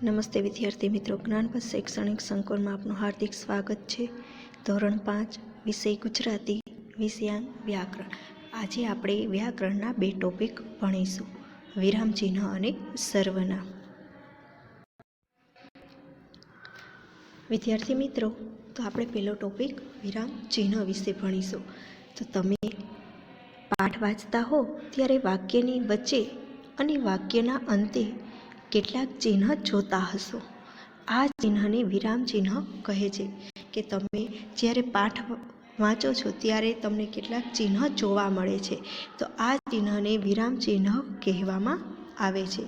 નમસ્તે વિદ્યાર્થી મિત્રો, જ્ઞાનપથ શૈક્ષણિક સંકુલમાં આપનું હાર્દિક સ્વાગત છે। ધોરણ 5 વિષય ગુજરાતી, વિષયાંક વ્યાકરણ। આજે આપણે વ્યાકરણના બે ટોપિક ભણીશું, વિરામચિહ્ન અને સર્વનામ। વિદ્યાર્થી મિત્રો, તો આપણે પહેલો ટોપિક વિરામચિહ્ન વિશે ભણીશું। તો તમે પાઠ વાંચતા હો ત્યારે વાક્યની વચ્ચે અને વાક્યના અંતે કેટલાક ચિહ્ન જોતા હશો। આ ચિહ્નને વિરામ ચિહ્ન કહે છે કે તમે જ્યારે પાઠ વાંચો છો ત્યારે તમને કેટલાક ચિહ્ન જોવા મળે છે, તો આ ચિહ્નને વિરામ ચિહ્ન કહેવામાં આવે છે।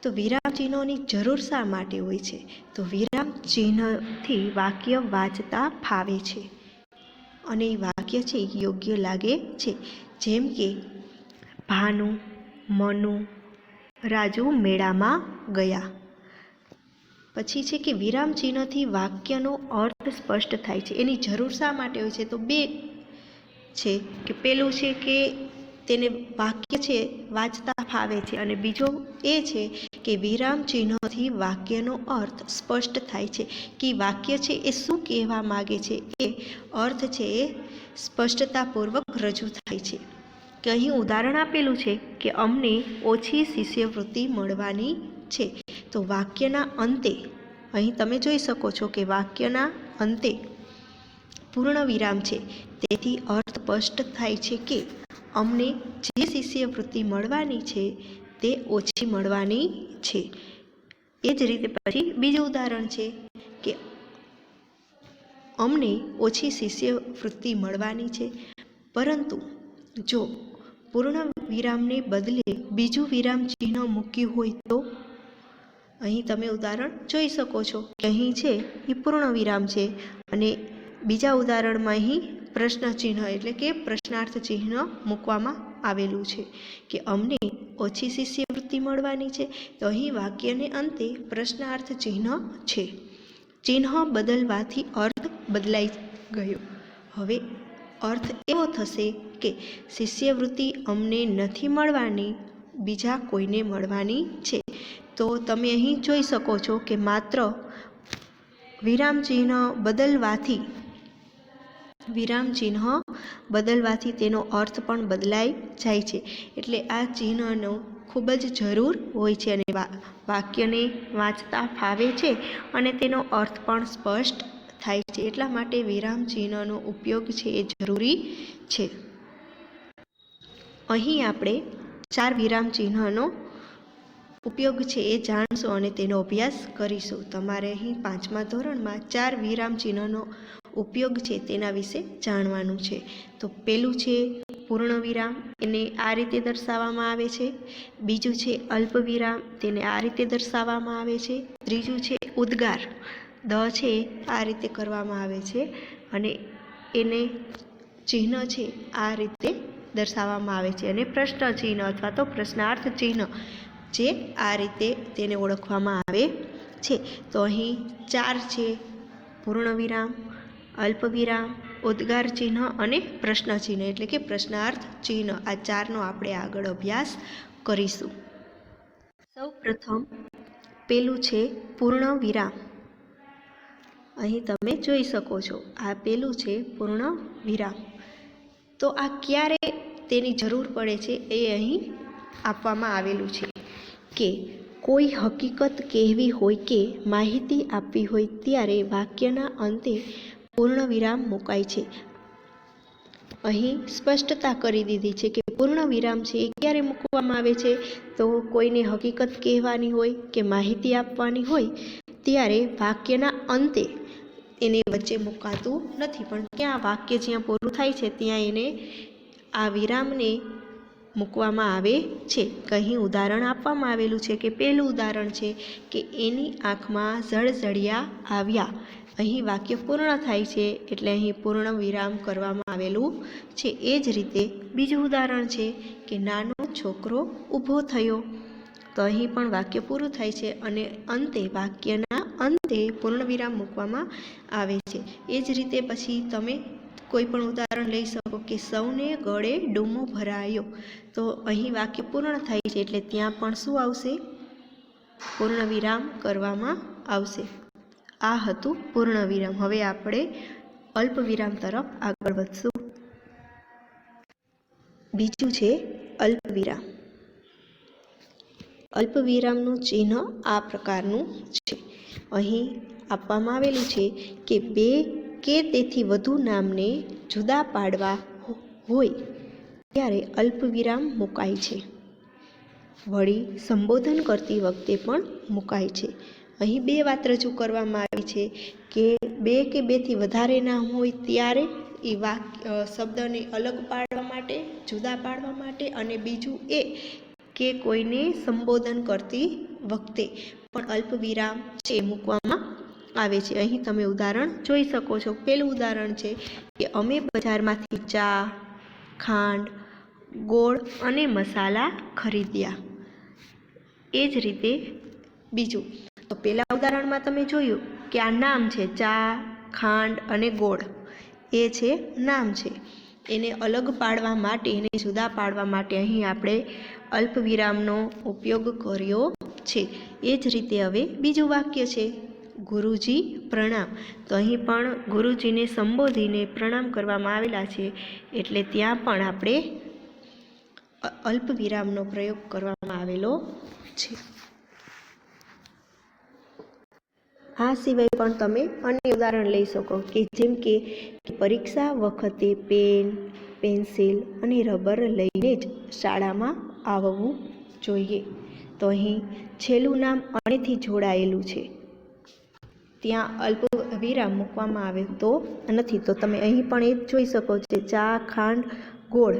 તો વિરામ ચિહ્નોની જરૂર શા માટે હોય છે? તો વિરામ ચિહ્નથી વાક્ય વાંચતા ફાવે છે અને વાક્ય છે યોગ્ય લાગે છે। જેમ કે ભાનુ, મનુ, રાજુ મેળામાં ગયા। પછી છે કે વિરામ ચિહ્નથી વાક્યનો અર્થ સ્પષ્ટ થાય છે। એની જરૂર શા માટે હોય છે? તો બે છે કે પેલું છે કે તેને વાક્ય છે વાંચતા ફાવે છે, અને બીજો એ છે કે વિરામ ચિહ્નથી વાક્યનો અર્થ સ્પષ્ટ થાય છે કે વાક્ય છે એ શું કહેવા માગે છે, એ અર્થ છે એ સ્પષ્ટતાપૂર્વક રજૂ થાય છે। કે અહીં ઉદાહરણ આપેલું છે કે અમને ઓછી શિષ્યવૃત્તિ મળવાની છે। તો વાક્યના અંતે અહીં તમે જોઈ શકો છો કે વાક્યના અંતે પૂર્ણ વિરામ છે, તેથી અર્થ સ્પષ્ટ થાય છે કે અમને જે શિષ્યવૃત્તિ મળવાની છે તે ઓછી મળવાની છે। એ જ રીતે પછી બીજું ઉદાહરણ છે કે અમને ઓછી શિષ્યવૃત્તિ મળવાની છે, પરંતુ જો પૂર્ણ વિરામને બદલે બીજું વિરામ ચિહ્ન મૂક્યું હોય તો અહીં તમે ઉદાહરણ જોઈ શકો છો કે અહીં છે એ પૂર્ણ વિરામ છે, અને બીજા ઉદાહરણમાં અહીં પ્રશ્ન ચિહ્ન એટલે કે પ્રશ્નાર્થ ચિહ્ન મૂકવામાં આવેલું છે કે અમને ઓછી શિષ્યવૃત્તિ મળવાની છે, તો અહીં વાક્યને અંતે પ્રશ્નાર્થ ચિહ્ન છે। ચિહ્ન બદલવાથી અર્થ બદલાઈ ગયો। હવે અર્થ એવો થશે કે શિષ્યવૃત્તિ અમને નથી મળવાની, બીજા કોઈને મળવાની છે। તો તમે અહીં જોઈ શકો છો કે માત્ર વિરામ ચિહ્ન બદલવાથી તેનો અર્થ પણ બદલાઈ જાય છે। એટલે આ ચિહ્નનો ખૂબ જ જરૂર હોય છે, અને વાક્યને વાંચતા ફાવે છે અને તેનો અર્થ પણ સ્પષ્ટ થાય છે। એટલા માટે વિરામ ચિહ્નનો ઉપયોગ છે એ જરૂરી છે। અહીં આપણે 4 વિરામ ચિહ્નનો ઉપયોગ છે એ જાણશો અને તેનો અભ્યાસ કરીશું। તમારે અહીં 5મા ધોરણમાં 4 વિરામ ચિહ્નનો ઉપયોગ છે તેના વિશે જાણવાનું છે। તો પહેલું છે પૂર્ણ વિરામ, એને આ રીતે દર્શાવવામાં આવે છે। બીજું છે અલ્પ વિરામ, તેને આ રીતે દર્શાવવામાં આવે છે। ત્રીજું છે ઉદ્ગાર, દ છે આ રીતે કરવામાં આવે છે અને એને ચિહ્ન છે આ રીતે દર્શાવવામાં આવે છે, અને પ્રશ્ન ચિહ્ન અથવા તો પ્રશ્નાર્થ ચિહ્ન જે આ રીતે તેને ઓળખવામાં આવે છે। તો અહીં 4 છે: પૂર્ણ વિરામ, અલ્પ વિરામ, ઉદ્ગાર ચિહ્ન અને પ્રશ્ન ચિહ્ન એટલે કે પ્રશ્નાર્થ ચિહ્ન। આ 4નો આપણે આગળ અભ્યાસ કરીશું। સૌ પ્રથમ પેલું છે પૂર્ણ વિરામ। અહીં તમે જોઈ શકો છો આ પેલું છે પૂર્ણ વિરામ। તો આ ક્યારે તેની જરૂર પડે છે એ અહીં આપવામાં આવેલું છે કે કોઈ હકીકત કહેવી હોય કે માહિતી આપવી હોય ત્યારે વાક્યના અંતે પૂર્ણ વિરામ મુકાય છે। અહીં સ્પષ્ટતા કરી દીધી છે કે પૂર્ણ વિરામ છે એ ક્યારે મૂકવામાં આવે છે? તો કોઈને હકીકત કહેવાની હોય કે માહિતી આપવાની હોય ત્યારે વાક્યના અંતે એને વચ્ચે મુકાતું નથી, પણ ક્યાં વાક્ય જ્યાં પૂરું થાય છે ત્યાં એને આ વિરામને મૂકવામાં આવે છે। અહીં ઉદાહરણ આપવામાં આવેલું છે કે પહેલું ઉદાહરણ છે કે એની આંખમાં જળજળિયા આવ્યા। અહીં વાક્ય પૂર્ણ થાય છે એટલે અહીં પૂર્ણ વિરામ કરવામાં આવેલું છે। એ જ રીતે બીજું ઉદાહરણ છે કે નાનો છોકરો ઊભો થયો। તો અહીં પણ વાક્ય પૂરું થાય છે અને વાક્યના અંતે પૂર્ણ વિરામ મૂકવામાં આવે છે। એ જ રીતે પછી તમે કોઈ પણ ઉદાહરણ લઈ શકો કે સૌને ગળે ડૂમો ભરાયો। તો અહીં વાક્ય પૂર્ણ થાય છે એટલે ત્યાં પણ શું આવશે? પૂર્ણવિરામ કરવામાં આવશે. આ હતું પૂર્ણવિરામ. હવે આપણે અલ્પવિરામ તરફ આગળ વધશું. બીજું છે અલ્પવિરામ. અલ્પવિરામનું ચિહ્ન આ પ્રકારનું છે. અહીં આપવામાં આવેલું છે કે બે કે તેથી વધુ નામને જુદા પાડવા હોય ત્યારે અલ્પવિરામ મુકાય છે. વળી સંબોધન કરતી વખતે પણ મુકાય છે. અહીં બે વાત રજૂ કરવામાં આવી છે કે બે કે બેથી વધારે નામ હોય ત્યારે એ શબ્દને અલગ પાડવા માટે, જુદા પાડવા માટે, અને બીજું એ કે કોઈને સંબોધન કરતી વખતે પણ અલ્પવિરામ છે મૂકવામાં આવે છે. અહીં તમે ઉદાહરણ જોઈ શકો છો. પહેલું ઉદાહરણ છે કે અમે બજારમાંથી ચા, ખાંડ, ગોળ અને મસાલા ખરીદ્યા. એ જ રીતે બીજું, તો પહેલા ઉદાહરણમાં તમે જોયું કે આ નામ છે, ચા, ખાંડ અને ગોળ. એ છે નામ છે. એને અલગ પાડવા માટે, એને જુદા પાડવા માટે અહીં આપણે અલ્પવિરામનો ઉપયોગ કર્યો છે. એ જ રીતે હવે બીજું વાક્ય છે, ગુરુજી પ્રણામ. તો અહીં પણ ગુરુજીને સંબોધીને પ્રણામ કરવામાં આવેલા છે, એટલે ત્યાં પણ આપણે અલ્પવિરામનો પ્રયોગ કરવામાં આવેલો છે. આ સિવાય પણ તમે અન્ય ઉદાહરણ લઈ શકો કે જેમ કે પરીક્ષા વખતે પેન, પેન્સિલ અને રબર લઈને જ શાળામાં આવવું જોઈએ. તો અહીં છેલ્લું નામ અનેથી જોડાયેલું છે, ત્યાં અલ્પવિરામ મૂકવામાં આવે તો નથી. તો તમે અહીં પણ એ જ જોઈ શકો છો, ચા, ખાંડ, ગોળ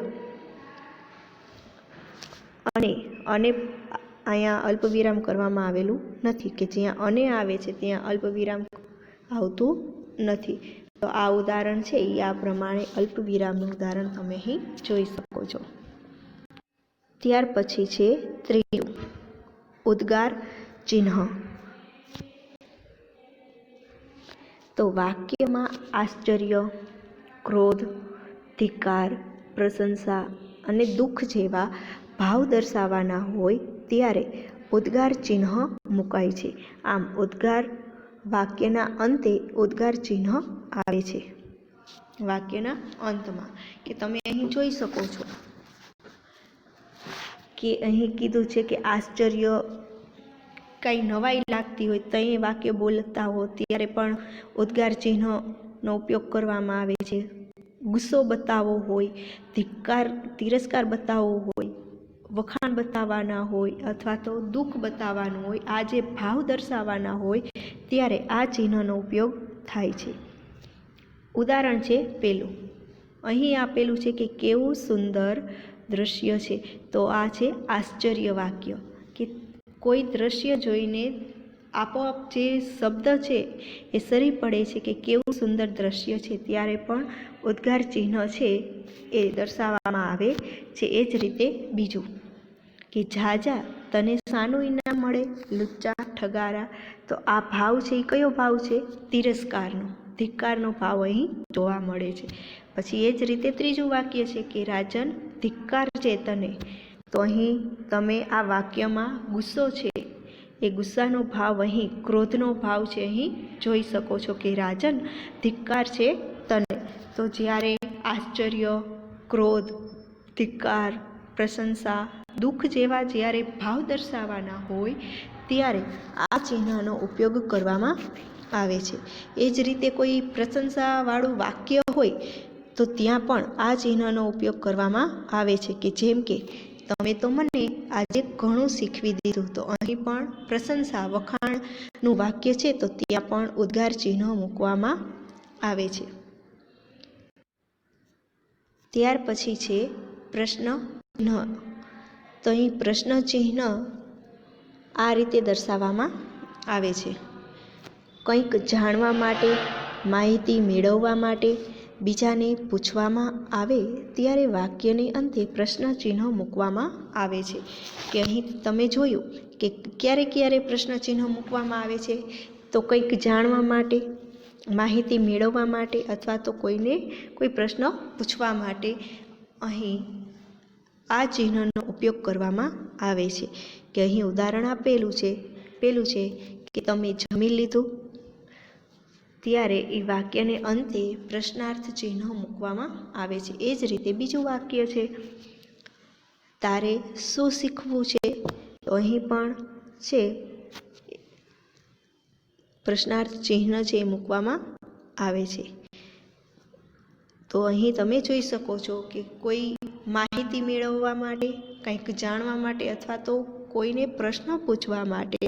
અને અહીંયા અલ્પવિરામ કરવામાં આવેલું નથી, કે જ્યાં અને આવે છે ત્યાં અલ્પવિરામ આવતું નથી. તો આ ઉદાહરણ છે એ આ પ્રમાણે અલ્પવિરામનું ઉદાહરણ તમે અહીં જોઈ શકો છો. ત્યાર પછી છે ત્રીજું, ઉદ્ગાર ચિહ્ન. તો વાક્યમાં આશ્ચર્ય, ક્રોધ, ધિક્કાર, પ્રશંસા અને દુઃખ જેવા ભાવ દર્શાવવાના હોય ત્યારે ઉદ્ગાર ચિહ્ન મુકાય છે. આમ ઉદ્ગાર વાક્યના અંતે ઉદ્ગાર ચિહ્ન આવે છે. વાક્યના અંતમાં, કે તમે અહીં જોઈ શકો છો કે અહીં કીધું છે કે આશ્ચર્ય, કંઈ નવાઈ લાગતી હોય તો એ વાક્ય બોલતા હો ત્યારે પણ ઉદ્ગાર ચિહ્નનો ઉપયોગ કરવામાં આવે છે. ગુસ્સો બતાવવો હોય, ધિક્કાર, તિરસ્કાર બતાવવો હોય, વખાણ બતાવવાના હોય અથવા તો દુઃખ બતાવવાનું હોય, આ જે ભાવ દર્શાવવાના હોય ત્યારે આ ચિહ્નનો ઉપયોગ થાય છે. ઉદાહરણ છે પેલું, અહીં આપેલું છે કે કેવું સુંદર દ્રશ્ય છે. તો આ છે આશ્ચર્ય વાક્ય, કે કોઈ દ્રશ્ય જોઈને આપોઆપ જે શબ્દ છે એ સરી પડે છે કે કેવું સુંદર દ્રશ્ય છે, ત્યારે પણ ઉદ્ગાર ચિહ્ન છે એ દર્શાવવામાં આવે છે. એ જ રીતે બીજું, કે જાજા તને શાનું ઇનામ મળે, લુચ્ચા, ઠગારા. તો આ ભાવ છે એ કયો ભાવ છે? તિરસ્કારનો, ધિક્કારનો ભાવ અહીં જોવા મળે છે. પછી એ જ રીતે ત્રીજું વાક્ય છે કે રાજન ધિક્કાર છે તને. તો અહીં તમે આ વાક્યમાં ગુસ્સો છે એ ગુસ્સાનો ભાવ, અહીં ક્રોધનો ભાવ છે અહીં જોઈ શકો છો કે રાજન ધિક્કાર છે તને. તો જ્યારે આશ્ચર્ય, ક્રોધ, ધિક્કાર, પ્રશંસા, દુઃખ જેવા જ્યારે ભાવ દર્શાવવાના હોય ત્યારે આ ચિહ્નનો ઉપયોગ કરવામાં આવે છે. એ જ રીતે કોઈ પ્રશંસાવાળું વાક્ય હોય તો ત્યાં પણ આ ચિહ્નનો ઉપયોગ કરવામાં આવે છે, કે જેમ કે તમે તો મને આજે ઘણું શીખવી દીધું. તો અહીં પણ પ્રશંસા, વખાણનું વાક્ય છે તો ત્યાં પણ ઉદ્ગાર ચિહ્ન મૂકવામાં આવે છે. ત્યાર પછી છે પ્રશ્ન ચિહ્ન. તો અહીં પ્રશ્ન ચિહ્ન આ રીતે દર્શાવવામાં આવે છે, કંઈક જાણવા માટે, માહિતી મેળવવા માટે બીજાને પૂછવામાં આવે ત્યારે વાક્યને અંતે પ્રશ્ન ચિહ્ન મૂકવામાં આવે છે. કે અહીં તમે જોયું કે ક્યારે ક્યારે પ્રશ્ન ચિહ્ન મૂકવામાં આવે છે, તો કંઈક જાણવા માટે, માહિતી મેળવવા માટે અથવા તો કોઈને કોઈ પ્રશ્ન પૂછવા માટે અહીં આ ચિહ્નનો ઉપયોગ કરવામાં આવે છે. કે અહીં ઉદાહરણ આપેલું છે, પેલું છે કે તમે જમી લીધું, ત્યારે એ વાક્યને અંતે પ્રશ્નાર્થ ચિહ્ન મૂકવામાં આવે છે. એ જ રીતે બીજું વાક્ય છે, તારે શું શીખવું છે, તો અહીં પણ છે પ્રશ્નાર્થ ચિહ્ન છે એ મૂકવામાં આવે છે. તો અહીં તમે જોઈ શકો છો કે કોઈ માહિતી મેળવવા માટે, કંઈક જાણવા માટે અથવા તો કોઈને પ્રશ્ન પૂછવા માટે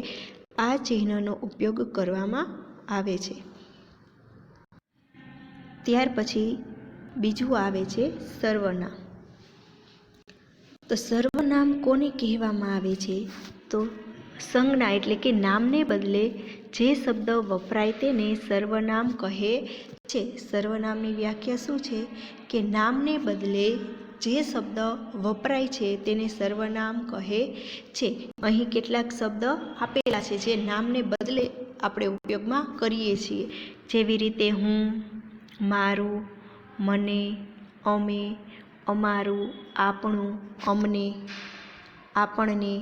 આ ચિહ્નનો ઉપયોગ કરવામાં આવે છે. ત્યાર પછી બીજું આવે છે સર્વનામ. તો સર્વનામ કોને કહેવામાં આવે છે? તો સંજ્ઞા એટલે કે નામને બદલે જે શબ્દ વપરાય તેને સર્વનામ કહે છે. સર્વનામની વ્યાખ્યા શું છે કે નામને બદલે જે શબ્દ વપરાય છે તેને સર્વનામ કહે છે. અહીં કેટલાક શબ્દ આપેલા છે જે નામને બદલે આપણે ઉપયોગમાં કરીએ છીએ, જેવી રીતે હું, મારું, મને, અમે, અમારું, આપણું, અમને, આપણને,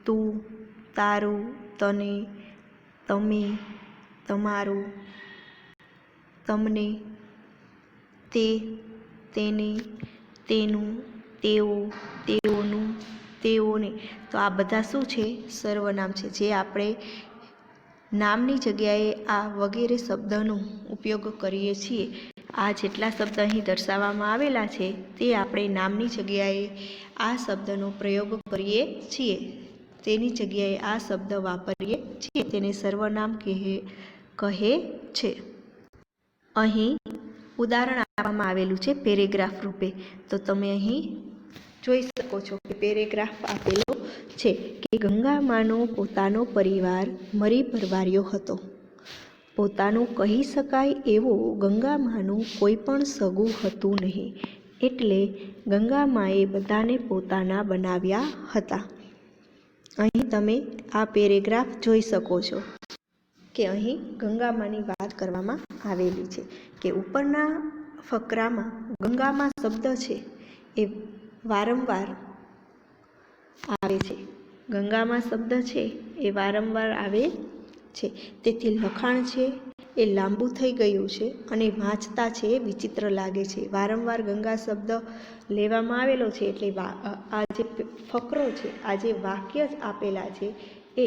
તું, તારું, તને, તમે, તમારું, તમને, તે, તેને, તેનું, તેઓ, તેઓનું, તેઓને. તો આ બધા શું છે? સર્વનામ છે, જે આપણે નામની જગ્યાએ આ વગેરે શબ્દનો ઉપયોગ કરીએ છીએ. આ જેટલા શબ્દ અહીં દર્શાવવામાં આવેલા છે તે આપણે નામની જગ્યાએ આ શબ્દનો પ્રયોગ કરીએ છીએ, તેની જગ્યાએ આ શબ્દ વાપરીએ છીએ, તેને સર્વનામ કહે છે. અહીં ઉદાહરણ આપવામાં આવેલું છે પેરેગ્રાફ રૂપે. તો તમે અહીં જોઈ શકો છો કે પેરેગ્રાફ આપેલો છે કે ગંગામાનો પોતાનો પરિવાર મરી પરવાર્યો હતો. પોતાનું કહી શકાય એવું ગંગામાનું કોઈ પણ સગું હતું નહીં, એટલે ગંગામાએ બધાને પોતાના બનાવ્યા હતા. અહીં તમે આ પેરેગ્રાફ જોઈ શકો છો કે અહીં ગંગામાની વાત કરવામાં આવેલી છે કે ઉપરના ફકરામાં ગંગામા શબ્દ છે એ વારંવાર આવે છે. ગંગામા શબ્દ છે એ વારંવાર આવે છે, તેથી લખાણ છે એ લાંબુ થઈ ગયું છે અને વાંચતા છે એ વિચિત્ર લાગે છે. વારંવાર ગંગા શબ્દ લેવામાં આવેલો છે એટલે આ જે ફકરો છે, આ જે વાક્ય જ આપેલા છે એ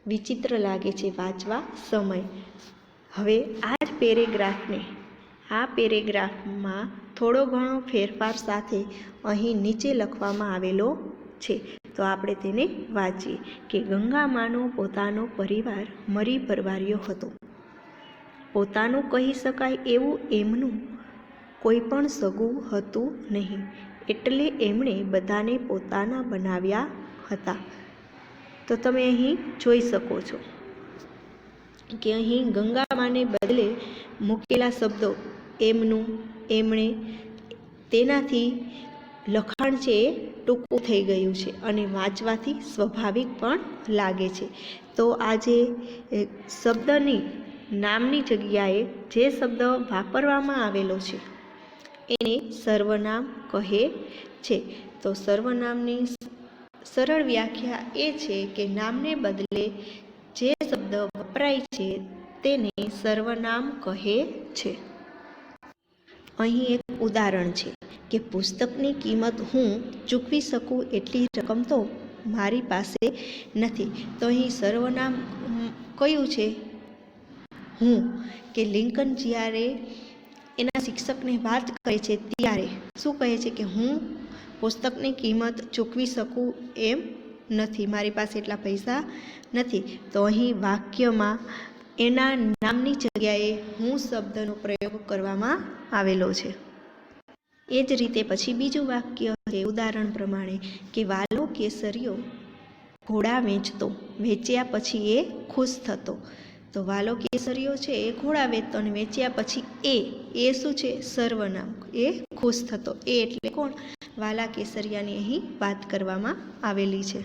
વિચિત્ર લાગે છે વાંચવા સમય. હવે આ જ પેરેગ્રાફમાં થોડો ઘણો ફેરફાર સાથે અહીં નીચે લખવામાં આવેલો છે. તો આપણે તેને વાંચીએ કે ગંગામાનો પોતાનો પરિવાર મરી પરવાર્યો હતો. પોતાનું કહી શકાય એવું એમનું કોઈ પણ સગું હતું નહીં, એટલે એમણે બધાને પોતાના બનાવ્યા હતા. તો તમે અહીં જોઈ શકો છો કે અહીં ગંગામાને બદલે મૂકેલા શબ્દો એમનું, એમણે, તેનાથી લખાણ છે એ ટૂંકું થઈ ગયું છે અને વાંચવાથી સ્વાભાવિક પણ લાગે છે. તો આ જે શબ્દની નામની જગ્યાએ જે શબ્દ વાપરવામાં આવેલો છે એને સર્વનામ કહે છે. તો સર્વનામની સરળ વ્યાખ્યા એ છે કે નામને બદલે જે શબ્દ વપરાય છે તેને સર્વનામ કહે છે. અહીં એક ઉદાહરણ છે કે પુસ્તકની કિંમત હું ચૂકવી શકું એટલી રકમ તો મારી પાસે નથી. તો અહીં સર્વનામ કયું છે? હું. કે લિંકન જ્યારે એના શિક્ષકને વાત કરે છે ત્યારે શું કહે છે કે હું પુસ્તકની કિંમત ચૂકવી શકું એમ નથી, મારી પાસે એટલા પૈસા નથી. તો અહીં વાક્યમાં એના નામની જગ્યાએ હું શબ્દનો પ્રયોગ કરવામાં આવેલો છે. એ જ રીતે પછી બીજું વાક્ય છે ઉદાહરણ પ્રમાણે કે વાલો કેસરીયો ઘોડા વેચતો, વેચ્યા પછી એ ખુશ થતો. તો વાલો કેસરીયો છે એ ઘોડા વેચતો અને વેચ્યા પછી એ શું છે? સર્વનામ. એ ખુશ થતો. એ એટલે કોણ? વાલા કેસરિયાની અહીં વાત કરવામાં આવેલી છે.